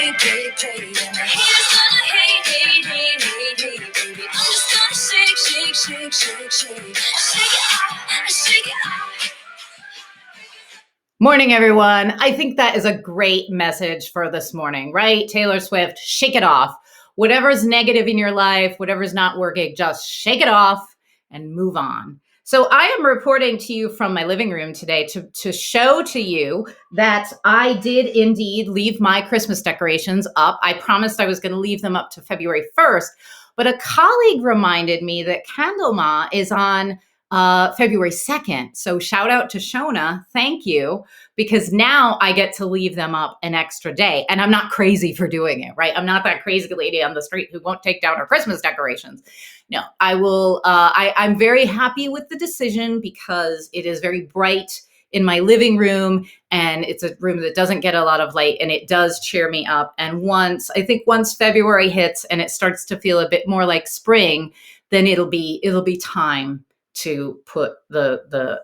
And the haters gonna hate, baby. I'm just gonna shake it off. Morning, everyone. I think that is a great message for this morning, right? Taylor Swift, shake it off. Whatever's negative in your life, whatever's not working, just shake it off and move on. So I am reporting to you from my living room today to show to you that I did indeed leave my Christmas decorations up. I promised I was going to leave them up to February 1st, but a colleague reminded me that Candlemas is on February 2nd. So shout out to Shona. Thank you. Because now I get to leave them up an extra day. And I'm not crazy for doing it, right? I'm not that crazy lady on the street who won't take down her Christmas decorations. No, I will. I'm very happy with the decision because it is very bright in my living room and it's a room that doesn't get a lot of light and it does cheer me up. And once February hits and it starts to feel a bit more like spring, then it'll be time to put the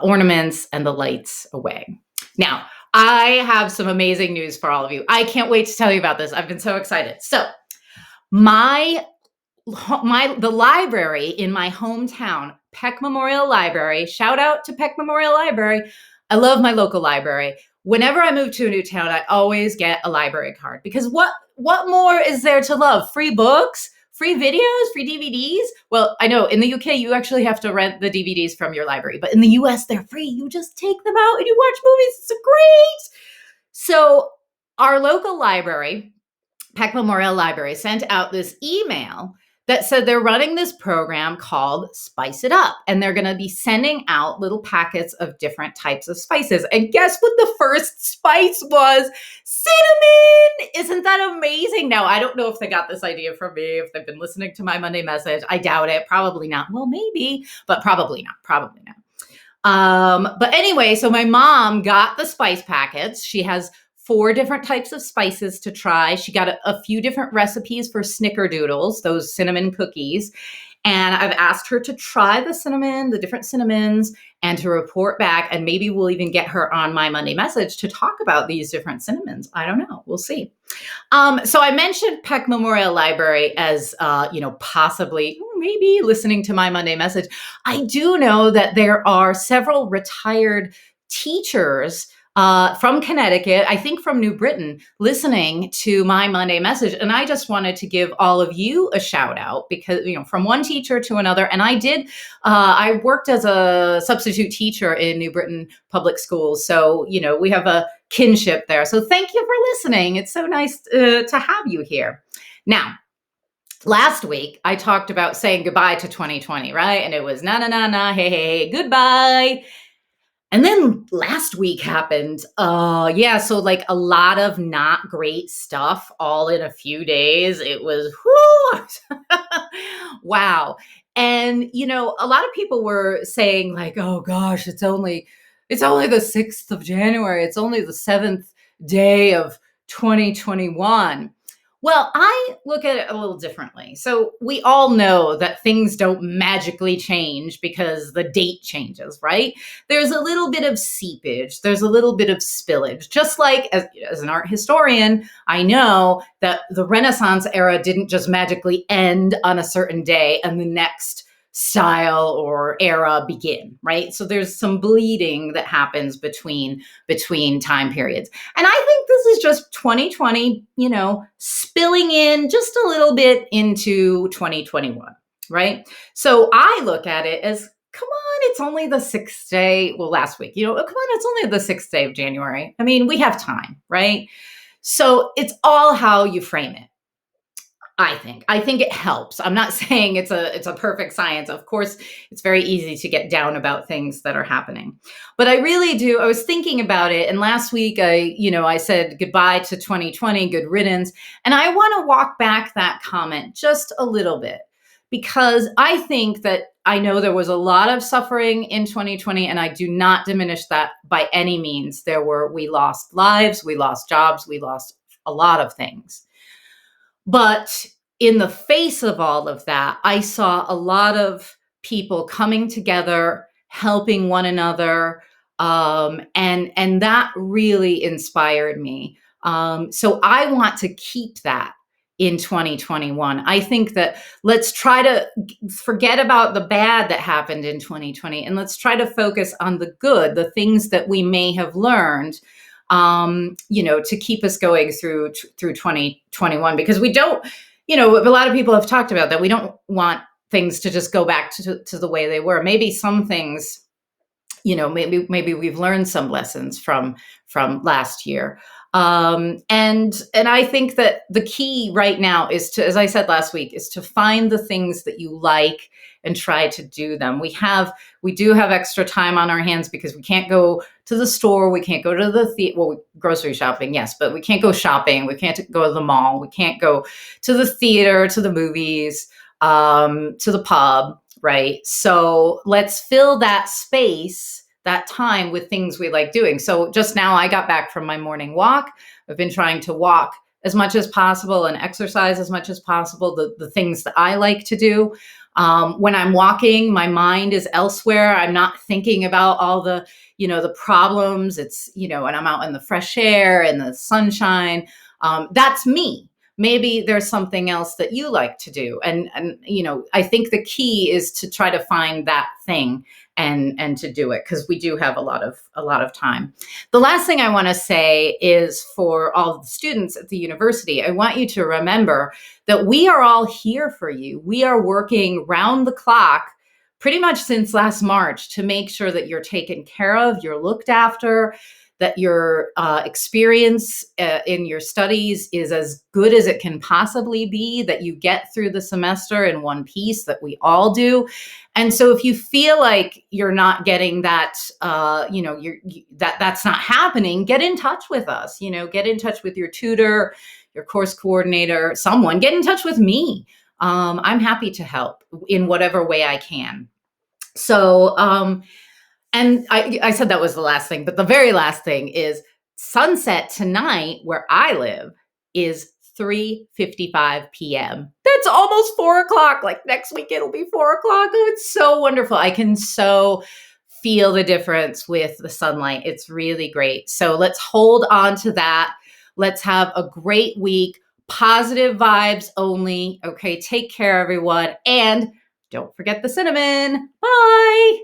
ornaments and the lights away. Now, I have some amazing news for all of you. I can't wait to tell you about this. I've been so excited. So, the library in my hometown, Peck Memorial Library, shout out to Peck Memorial Library. I love my local library. Whenever I move to a new town, I always get a library card because what more is there to love? Free books? Free videos, free DVDs. Well, I know in the UK, you actually have to rent the DVDs from your library, but in the US, they're free. You just take them out and you watch movies. It's great. So our local library, Peck Memorial Library, sent out this email that said they're running this program called Spice It Up. And they're going to be sending out little packets of different types of spices. And guess what the first spice was? Cinnamon! Isn't that amazing? Now, I don't know if they got this idea from me, if they've been listening to my Monday message. I doubt it. Probably not. Well, maybe, but probably not. But anyway, so my mom got the spice packets. She has 4 different types of spices to try. She got a few different recipes for snickerdoodles, those cinnamon cookies. And I've asked her to try the different cinnamons, and to report back. And maybe we'll even get her on my Monday message to talk about these different cinnamons. I don't know. We'll see. So I mentioned Peck Memorial Library as, possibly, maybe listening to my Monday message. I do know that there are several retired teachers from Connecticut, I think from New Britain, listening to my Monday message. And I just wanted to give all of you a shout out because, from one teacher to another. And I worked as a substitute teacher in New Britain public schools. So, we have a kinship there. So thank you for listening. It's so nice to have you here. Now, last week, I talked about saying goodbye to 2020, right? And it was na, hey, goodbye. And then last week happened. So like a lot of not great stuff all in a few days. It was, wow. And, a lot of people were saying like, oh gosh, it's only the 6th of January. It's only the 7th day of 2021. Well, I look at it a little differently. So we all know that things don't magically change because the date changes, right? There's a little bit of seepage. There's a little bit of spillage. Just like as an art historian, I know that the Renaissance era didn't just magically end on a certain day and the next style or era begin, right? So there's some bleeding that happens between time periods. And I think this is just 2020, spilling in just a little bit into 2021, right? So I look at it as, come on, it's only the 6th day. Well, last week, come on, it's only the 6th day of January. I mean, we have time, right? So it's all how you frame it. I think it helps. I'm not saying it's a perfect science. Of course, it's very easy to get down about things that are happening. But I really do. I was thinking about it. And last week, I said goodbye to 2020, good riddance. And I want to walk back that comment just a little bit because I think that I know there was a lot of suffering in 2020, and I do not diminish that by any means. We lost lives, we lost jobs, we lost a lot of things. But in the face of all of that, I saw a lot of people coming together, helping one another, and that really inspired me. So I want to keep that in 2021. I think that let's try to forget about the bad that happened in 2020 and let's try to focus on the good, the things that we may have learned, to keep us going through 2021, because we don't, a lot of people have talked about that. We don't want things to just go back to the way they were. Maybe some things, maybe we've learned some lessons from last year. And I think that the key right now is to, as I said last week, is to find the things that you like and try to do them. We do have extra time on our hands because we can't go to the store, we can't go to grocery shopping, yes, but we can't go shopping, we can't go to the mall, we can't go to the theater, to the movies, to the pub, right? So let's fill that space, that time, with things we like doing. So just now I got back from my morning walk. I've been trying to walk as much as possible and exercise as much as possible, the things that I like to do. When I'm walking, my mind is elsewhere. I'm not thinking about all the problems. It's, and I'm out in the fresh air and the sunshine. That's me. Maybe there's something else that you like to do. And I think the key is to try to find that thing and to do it, because we do have a lot of time. The last thing I want to say is, for all of the students at the university, I want you to remember that we are all here for you. We are working round the clock pretty much since last March to make sure that you're taken care of, you're looked after, that your experience in your studies is as good as it can possibly be, that you get through the semester in one piece, that we all do. And so if you feel like you're not getting that, that's not happening, get in touch with us, get in touch with your tutor, your course coordinator, someone, get in touch with me. I'm happy to help in whatever way I can. So, and I said that was the last thing, but the very last thing is sunset tonight where I live is 3:55 p.m. That's almost 4 o'clock. Like next week, it'll be 4 o'clock. Oh, it's so wonderful. I can so feel the difference with the sunlight. It's really great. So let's hold on to that. Let's have a great week. Positive vibes only. Okay, take care, everyone. And don't forget the cinnamon. Bye.